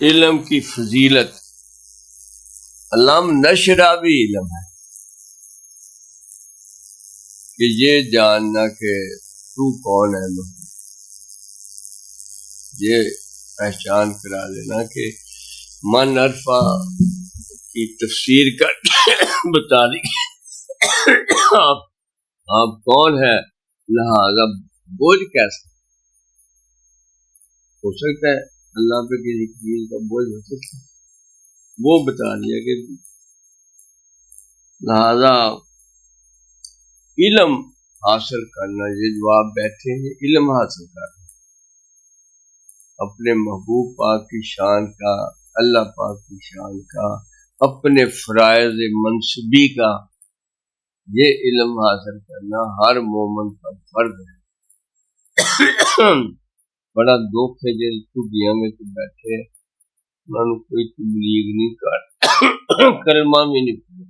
علم کی فضیلت، علم نشرہ بھی علم ہے کہ یہ جاننا کہ تو کون ہے، یہ پہچان کرا لینا کہ من عرفہ کی تفسیر کر بتا دی آپ کون ہے، لہذا بوجھ کیسا ہو سکتا ہے، اللہ پہ کسی چیز کا بوجھ ہو سکتا ہے، وہ بتا دیا کہ لہذا علم حاصل کرنا، یہ جو آپ بیٹھے ہیں علم حاصل کرنا اپنے محبوب پاک کی شان کا، اللہ پاک کی شان کا، اپنے فرائض منصبی کا، یہ علم حاصل کرنا ہر مومن کا فرض ہے۔ بڑا دکھ ہے جن چھٹیاں میں تو بیٹھے انہوں نے کوئی تبلیغ نہیں کر کلمہ بھی نہیں پڑھا۔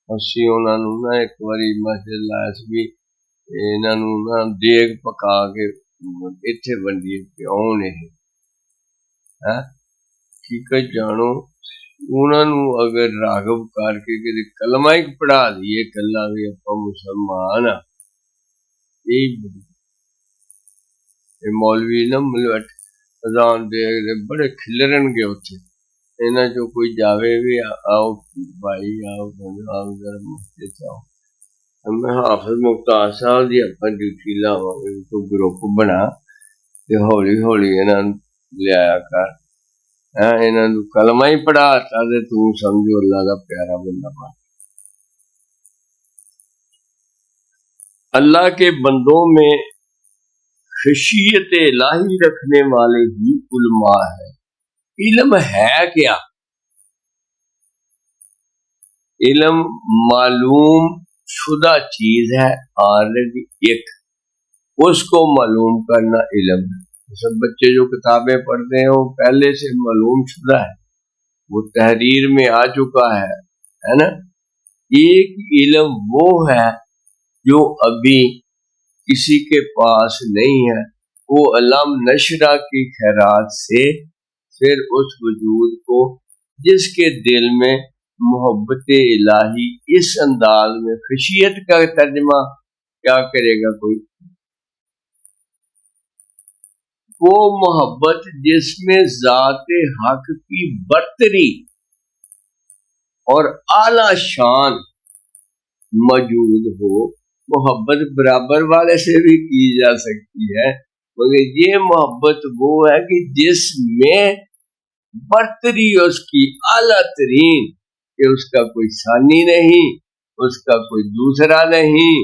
اسی انہوں نے نا ایک باری مسجد لائس بھی انہوں نے نا دیگ پکا کے اتھے بندی کہ آنے ہے حقیقت جانو، انہوں نے اگر راغب کر کے کلمہ ایک پڑھا دیے کلا بھی اپا مسلمان ہاں، یہ مولوی نا ملوٹ اذان دے بڑے کھلرن گے اتھے انہاں جو کوئی جاوے بھی آؤ بھائی آؤ ذرا مسجد آؤ، میں حافظ مختار صاحب دی اپنا ڈیوٹی لاواں گے تو گروپ بنا تے ہولی ہولی انہاں لیا کر، انہاں نوں کلمہ ہی پڑھاتا تے تو سمجھو اللہ دا پیارا بندہ بن۔ اللہ کے بندوں میں خشیت الہی رکھنے والے ہی علماء ہے۔ علم ہے کیا؟ علم معلوم شدہ چیز ہے، آلریڈی ایک، اس کو معلوم کرنا علم ہے۔ سب بچے جو کتابیں پڑھتے ہیں وہ پہلے سے معلوم شدہ ہے، وہ تحریر میں آ چکا ہے نا۔ ایک علم وہ ہے جو ابھی کسی کے پاس نہیں ہے، وہ علم نشرہ کی خیرات سے پھر اس وجود کو جس کے دل میں محبت الہی اس انداز میں، خشیت کا ترجمہ کیا کرے گا کوئی، وہ محبت جس میں ذات حق کی برتری اور اعلی شان موجود ہو۔ محبت برابر والے سے بھی کی جا سکتی ہے، مگر یہ محبت وہ ہے کہ جس میں برتری اس کی اعلیٰ ترین، کہ اس کا کوئی ثانی نہیں، اس کا کوئی دوسرا نہیں،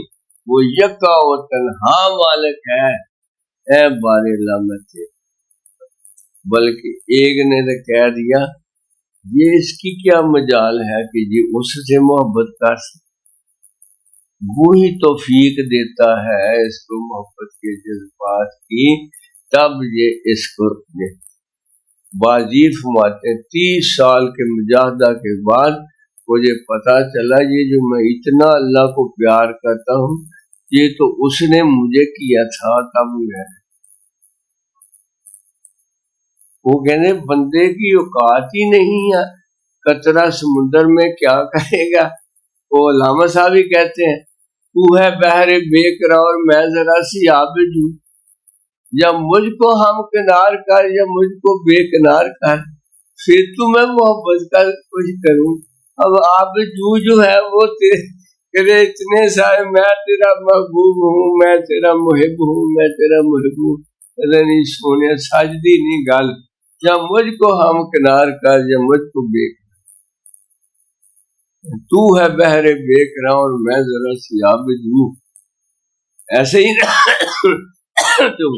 وہ یکا و تنہا مالک ہے، اے بار لعنت۔ بلکہ ایک نے تو کہہ دیا یہ اس کی کیا مجال ہے کہ یہ اس سے محبت کر سکے، وہی توفیق دیتا ہے اس کو محبت کے جذبات کی، تب یہ اس کو بازی فرماتے ہیں 30 سال کے مجاہدہ کے بعد مجھے پتا چلا یہ جو میں اتنا اللہ کو پیار کرتا ہوں یہ تو اس نے مجھے کیا تھا، تب میں وہ کہنے بندے کی اوقات ہی نہیں ہے، قطرہ سمندر میں کیا کرے گا۔ وہ علامہ صاحب ہی کہتے ہیں تو ہے بحر بے قرار میں ذرا سی عابد ہوں، یا مجھ کو ہم کنار کر یا مجھ کو بے کنار کر، پھر تو میں محبت کا کچھ کروں۔ اب عابد جو ہے وہ تیرے اتنے سارے، میں تیرا محبوب ہوں، میں تیرا محب ہوں، میں تیرا محب ہوں، نہیں سونے ساجدی نہیں گل، یا مجھ کو ہم کنار کر یا مجھ کو بے، تو ہے بحر بے قرار اور میں ذرا سی عابد ہوں۔ ایسے ہی تو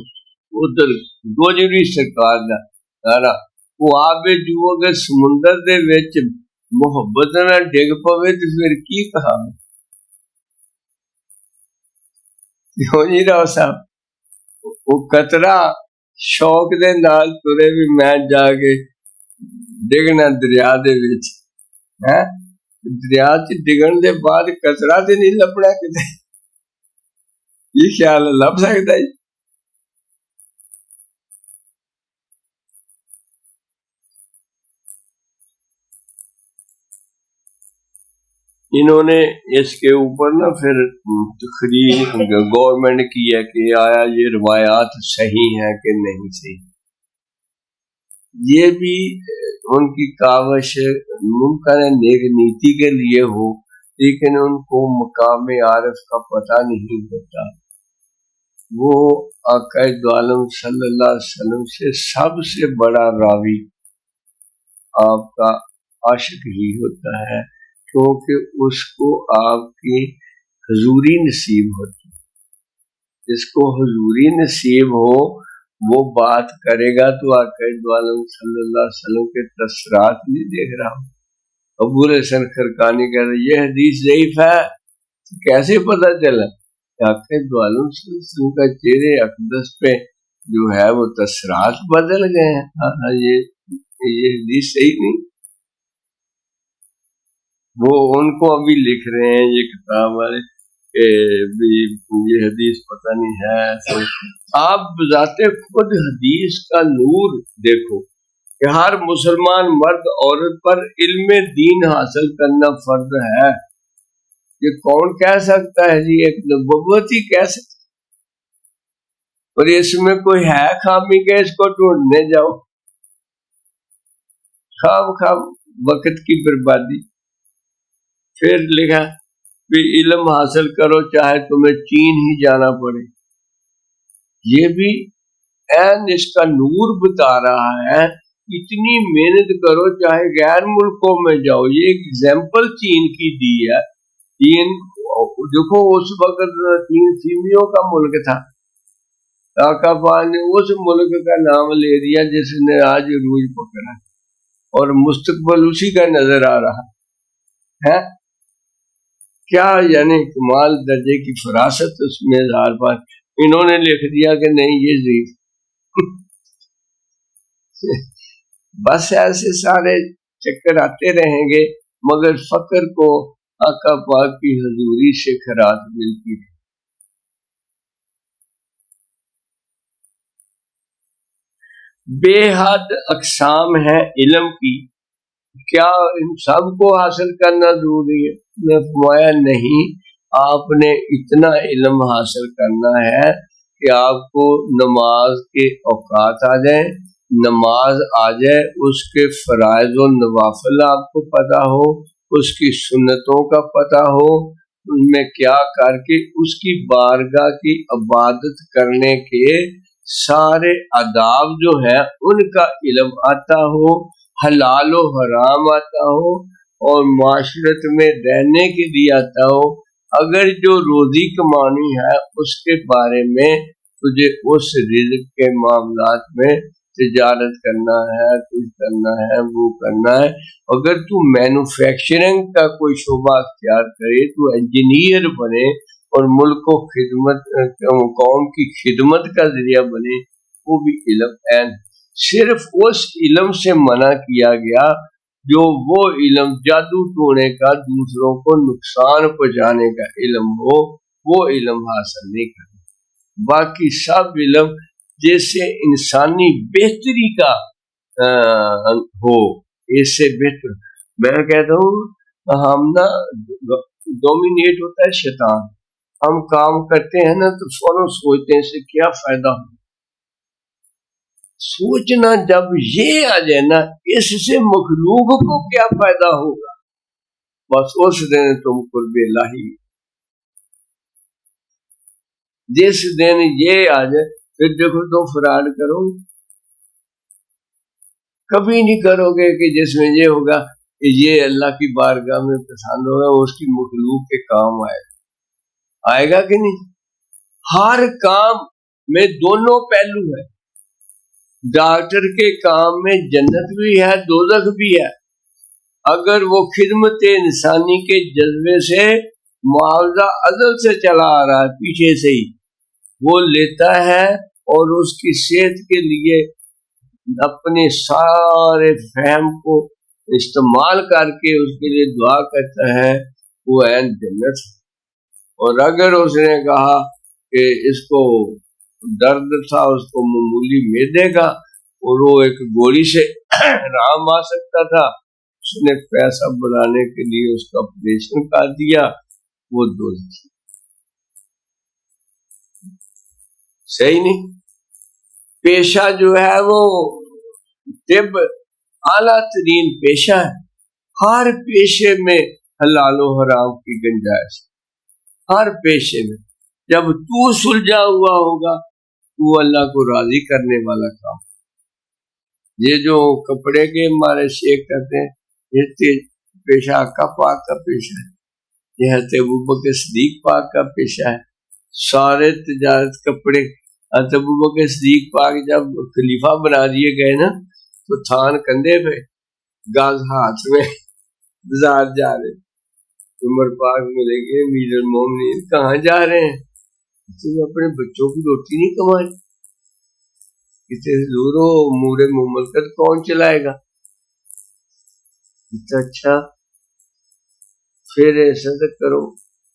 ادھر گوجری سرکار دا سارا وہ عابد جو اگر سمندر دے وچ محبت نہ ڈگ پوے تو پھر کی کہا کیوں جی راؤ صاحب، وہ قطرہ شوق دے نال ترے بھی میں جا کے ڈگنا دریا دے وچ ہے، دریا چ ڈگن دے بعد قطرہ تے نہیں لبنا کتے، یہ خیال لب سکتا ہے؟ انہوں نے اس کے اوپر نا پھر تقریر گورنمنٹ کی ہے کہ آیا یہ روایات صحیح ہیں کہ نہیں صحیح. یہ بھی ان کی کاوش ممکن ہے نیک نیتی کے لیے ہو، لیکن ان کو مقام عارف کا پتہ نہیں ہوتا. وہ آقا دو عالم صلی اللہ علیہ وسلم سے سب سے بڑا راوی آپ کا عاشق ہی ہوتا ہے، کیونکہ اس کو آپ کی حضوری نصیب ہوتی. جس کو حضوری نصیب ہو وہ بات کرے گا تو آقا دو عالم صلی اللہ علیہ وسلم کے تذکرات نہیں دیکھ رہا. ابو الحسن خرقانی کہہ رہے یہ حدیث ضعیف ہے، کیسے پتہ چلا؟ آقا دو عالم صلی اللہ علیہ وسلم کا چہرے اقدس پہ جو ہے وہ تذکرات بدل گئے ہیں. یہ حدیث صحیح نہیں. وہ ان کو ابھی لکھ رہے ہیں یہ کتاب والے کہ یہ حدیث پتہ نہیں ہے. تو آپ بذات خود حدیث کا نور دیکھو کہ ہر مسلمان مرد عورت پر علم دین حاصل کرنا فرض ہے. یہ کون کہہ سکتا ہے جی؟ ایک نبوت ہی کہہ سکتا. اور اس میں کوئی ہے خامی کہ اس کو ڈھونڈنے جاؤ؟ خام وقت کی بربادی. پھر لکھا کہ علم حاصل کرو چاہے تمہیں چین ہی جانا پڑے. یہ بھی عین اس کا نور بتا رہا ہے. اتنی محنت کرو چاہے غیر ملکوں میں جاؤ. یہ ایک ایگزامپل چین کی دی ہے. چین دیکھو اس وقت چین سیمیوں کا ملک تھا. آقا پاک نے اس ملک کا نام لے دیا جس نے آج عروج پکڑا اور مستقبل اسی کا نظر آ رہا ہے. کیا یعنی کمال درجے کی فراست اس میں اظہار پر. انہوں نے لکھ دیا کہ نہیں یہ ضعیف. بس ایسے سارے چکر آتے رہیں گے مگر فقر کو آقا پاک کی حضوری سے خراج ملتی ہے. بے حد اقسام ہے علم کی، کیا ان سب کو حاصل کرنا ضروری ہے؟ میں فرمایا نہیں. آپ نے اتنا علم حاصل کرنا ہے کہ آپ کو نماز کے اوقات آ جائیں، نماز آ جائے، اس کے فرائض و نوافل آپ کو پتہ ہو، اس کی سنتوں کا پتہ ہو، ان میں کیا کر کے اس کی بارگاہ کی عبادت کرنے کے سارے آداب جو ہیں ان کا علم آتا ہو، حلال و حرام آتا ہو اور معاشرت میں رہنے کے لیے آتا ہو. اگر جو روزی کمانی ہے اس کے بارے میں تجھے اس رزق کے معاملات میں تجارت کرنا ہے، کچھ کرنا ہے، وہ کرنا ہے. اگر تو مینوفیکچرنگ کا کوئی شعبہ اختیار کرے، تو انجینئر بنے اور ملک کو خدمت قوم کی خدمت کا ذریعہ بنے، وہ بھی علم ہے. صرف اس علم سے منع کیا گیا جو وہ علم جادو ٹونے کا، دوسروں کو نقصان پہنچانے کا علم ہو، وہ علم حاصل نہیں کرنا. باقی سب علم جیسے انسانی بہتری کا ہو، اس سے بہتر. میں کہتا ہوں ہم نا ڈومینیٹ ہوتا ہے شیطان. ہم کام کرتے ہیں نا تو فوراً سوچتے ہیں اس سے کیا فائدہ ہو. سوچنا جب یہ آ جائے نا اس سے مخلوق کو کیا فائدہ ہوگا، بس اس دن تم قرب الہی. جس دن یہ آ جائے پھر دیکھو تم فراڈ کرو گے، کبھی نہیں کرو گے کہ جس میں یہ ہوگا کہ یہ اللہ کی بارگاہ میں پسند ہوگا، اس کی مخلوق کے کام آئے گا کہ نہیں. ہر کام میں دونوں پہلو ہے. ڈاکٹر کے کام میں جنت بھی ہے، دوزخ بھی ہے. اگر وہ خدمت انسانی کے جذبے سے معاوضہ عدل سے چلا آ رہا ہے، پیچھے سے ہی وہ لیتا ہے اور اس کی صحت کے لیے اپنے سارے فہم کو استعمال کر کے اس کے لیے دعا کرتا ہے، وہ ہے جنت. اور اگر اس نے کہا کہ اس کو درد تھا، اس کو معمولی معدے کا اور وہ ایک گولی سے آرام آ سکتا تھا، اس نے پیسہ بڑھانے کے لیے اس کا آپریشن کر دیا، وہ دوزخی۔ صحیح نہیں؟ پیشہ جو ہے وہ طب اعلیٰ ترین پیشہ ہے، ہر پیشے میں حلال و حرام کی گنجائش، ہر پیشے میں۔ جب تو سلجھا ہوا ہوگا تو اللہ کو راضی کرنے والا کام۔ یہ جو کپڑے کے ہمارے شیخ کرتے ہیں، یہ پیشہ آقا پاک کا پیشہ ہے، یہ حضرت ابوبکر صدیق پاک کا پیشہ ہے۔ سارے تجارت کپڑے، حضرت ابوبکر صدیق پاک جب خلیفہ بنا دیے گئے نا تو تھان کندھے پہ، گاز ہاتھ میں، بازار جا رہے، عمر پاک ملے گے، امیر المومنین کہاں جا رہے ہیں؟ تو اپنے بچوں کی روٹی نہیں کمائی، کتنے دور ہو، امور مملکت کون چلائے گا؟ اچھا پھر ایسا تو کرو،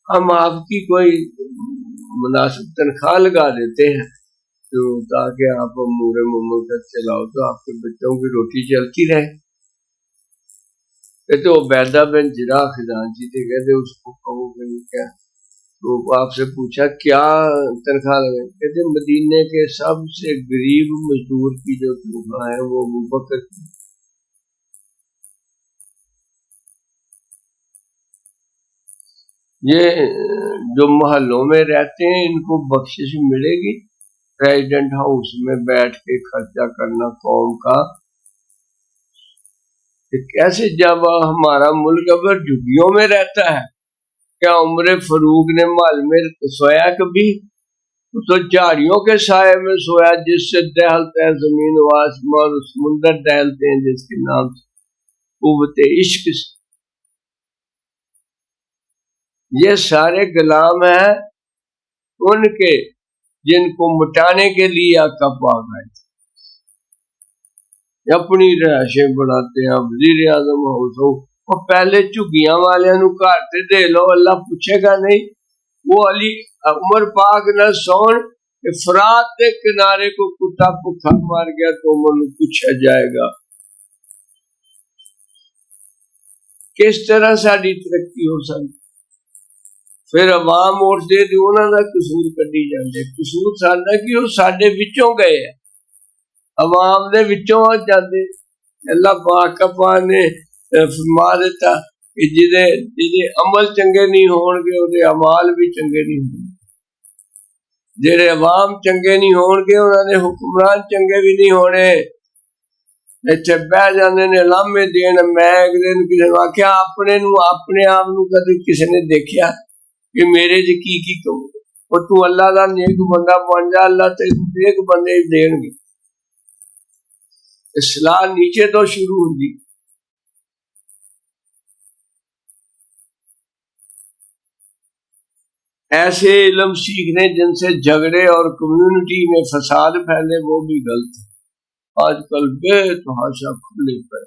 ہم آپ کی کوئی مناسب تنخواہ لگا دیتے ہیں تو تاکہ آپ امور مملکت چلاؤ تو آپ کے بچوں کی روٹی چلتی رہے۔ کہتے عبیدہ بن جراح خزانچی تھے، کہتے اس کو کہو کہ کیا، تو آپ سے پوچھا کیا تنخواہ لگے؟ کہتے مدینے کے سب سے غریب مزدور کی جو تنخواہ ہے وہ ابوبکر کی۔ یہ جو محلوں میں رہتے ہیں ان کو بخشش ملے گی، پریزیڈنٹ ہاؤس میں بیٹھ کے خرچہ کرنا قوم کا، کیسے؟ جب ہمارا ملک اگر جھگیوں میں رہتا ہے، کیا عمر فاروق نے محل میں سویا کبھی؟ تو جھاڑیوں کے سائے میں سویا، جس سے دہلتا ہے زمین و آسمان، سمندر دہلتے ہیں جس کے نام سے قوت عشق سے۔ یہ سارے غلام ہیں ان کے جن کو مٹانے کے لیے آقا پاک آئے تھے، اپنی رہائشیں بناتے ہیں۔ وزیر اعظم ہاؤس ہو، اور پہلے جھگیاں والے نو گھر تے دے لو، اللہ پوچھے گا نہیں۔ وہ علی عمر پاک نہ سون فرات کے کنارے کو کتا بھوکا مار گیا تو من پوچھا جائے گا کس طرح ساری ترقی ہو سکتی۔ پھر عوام ووٹ دے دی، انہاں دا قصور کڈی جاندے، قصور ساڈا کی وہ ساڈے وچوں گئے ہیں، عوام دے وچوں آ جاندے۔ اللہ پاک نے فرما دیتا کہ جدے عمل چنگے نہیں ہون گے وہ اعمال بھی چنگے نہیں ہون گے، جڑے عوام چنگے نہیں ہون گے انہاں دے حکمران چنگے بھی نہیں ہونے۔ اتنے بہ جاندے نے لامے دین۔ میں ایک دن کسی نے آخیا اپنے آپ نو کدی کسی نے دیکھیا کہ میرے جی کی کہوں؟ اور تو اللہ دا نیک بندہ بن جا، اللہ تے نیک بندے دین گے۔ اصلاح نیچے تو شروع ہوگی۔ ایسے علم سیکھنے جن سے جھگڑے اور کمیونٹی میں فساد پھیلے وہ بھی غلط ہے۔ آج کل بے تحاشا کھلے پہ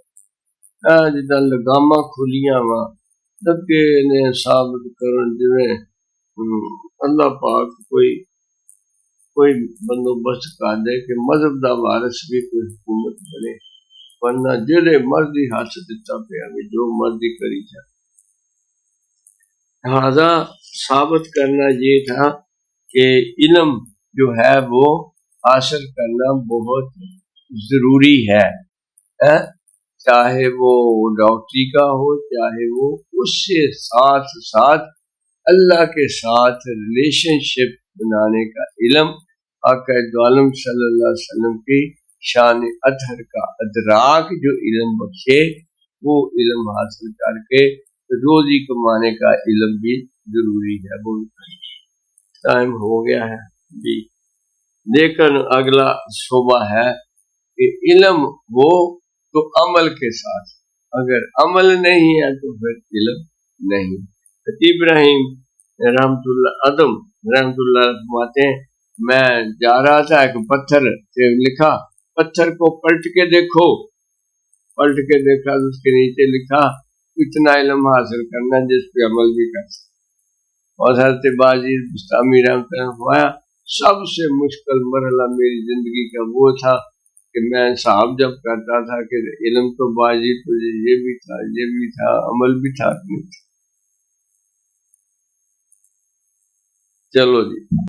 جدہ لگاما کھلیاں وا دکے نے ثابت کرن جویں اللہ پاک کوئی بندوبست کر دے کہ مذہب دا وارث بھی کوئی حکومت بنے، ورنہ جڑے مرضی ہاتھ دیتا پیا جو مرضی کری جائے۔ لہذا ثابت کرنا یہ تھا کہ علم جو ہے وہ حاصل کرنا بہت ضروری ہے، چاہے وہ ڈاکٹری کا ہو، چاہے وہ اس سے ساتھ ساتھ اللہ کے ساتھ ریلیشن شپ بنانے کا علم۔ آقا عالم صلی اللہ علیہ وسلم کی شان اطہر کا ادراک جو علم بخشے، وہ علم حاصل کر کے روزی کمانے کا علم بھی ضروری ہے۔ وہ ٹائم ہو گیا ہے جی، لیکن اگلا شعبہ ہے کہ علم ہو تو عمل کے ساتھ، اگر عمل نہیں ہے تو پھر علم نہیں۔ خطیب ابراہیم رحمت اللہ عدم رحمت اللہ فرماتے ہیں، میں جا رہا تھا، ایک پتھر سے لکھا، پتھر کو پلٹ کے دیکھو، پلٹ کے دیکھا تو اس کے نیچے لکھا اتنا علم حاصل کرنا جس پہ عمل بھی کر سکے۔ اور حضرت باجی بستامی رحمت اللہ فرمایا، سب سے مشکل مرحلہ میری زندگی کا وہ تھا کہ میں حساب جب کرتا تھا کہ علم تو باجی تجھے یہ بھی تھا عمل بھی تھا. چلو جی.